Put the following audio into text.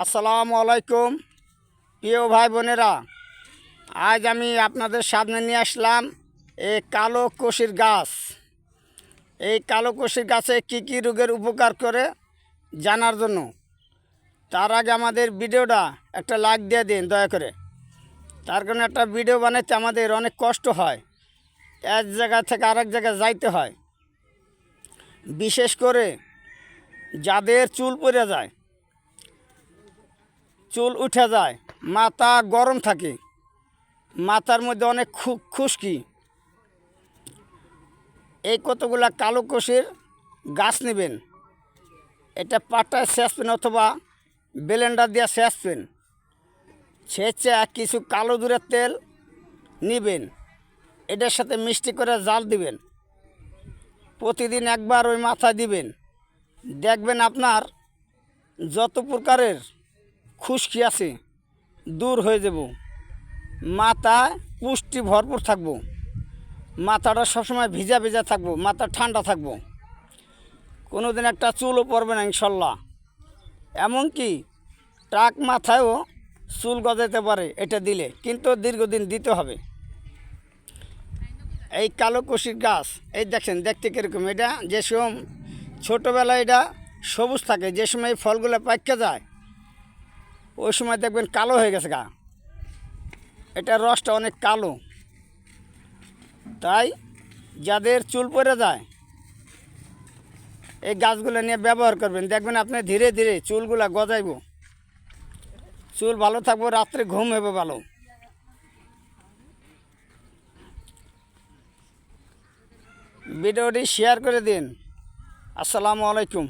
আসসালামু আলাইকুম প্রিয় ভাই বোনেরা, আজ আমি আপনাদের সামনে নিয়ে আসলাম এই কালো কষির গাছ। এই কালো কষির গাছে কী কী রোগের উপকার করে জানার জন্য তার আগে আমাদের ভিডিওটা একটা লাইক দিয়ে দিন দয়া করে। তার কারণে একটা ভিডিও বানাতে আমাদের অনেক কষ্ট হয়, এক জায়গা থেকে আরেক জায়গায় যাইতে হয়। বিশেষ করে যাদের চুল পড়ে যায়, চুল উঠে যায়, মাথা গরম থাকে, মাথার মধ্যে অনেক খুশকি, এই কতগুলা কালো কষির গাছ নেবেন। এটা পাটায় সেচবেন অথবা ব্লেন্ডার দিয়ে সেচবেন। ছেঁচে কিছু কালো দূরের তেল নেবেন, এটার সাথে মিষ্টি করে জাল দিবেন। প্রতিদিন একবার ওই মাথায় দিবেন, দেখবেন আপনার যত প্রকারের খুশকি আছে দূর হয়ে যাব। মাথায় পুষ্টি ভরপুর থাকবো, মাথাটা সবসময় ভিজা ভিজা থাকবো, মাথা ঠান্ডা থাকবো, কোনো দিন একটা চুলও পড়বে না ইনশাল্লাহ। এমনকি টাক মাথায়ও চুল গজাতে পারে এটা দিলে, কিন্তু দীর্ঘদিন দিতে হবে। এই কালো কষির গাছ এই দেখছেন দেখতে কীরকম। এটা যে সময় ছোটোবেলায় এটা সবুজ থাকে, যে সময় এই ফলগুলো পাইকে যায় ওই সময় দেখবেন কালো হয়ে গেছে গা। এটার রসটা অনেক কালো, তাই যাদের চুল পড়ে যায় এই গাছগুলো নিয়ে ব্যবহার করবেন, দেখবেন আপনি ধীরে ধীরে চুলগুলা গজাইব, চুল ভালো থাকবো, রাত্রে ঘুম হবে ভালো। ভিডিওটি শেয়ার করে দিন। আসসালামু আলাইকুম।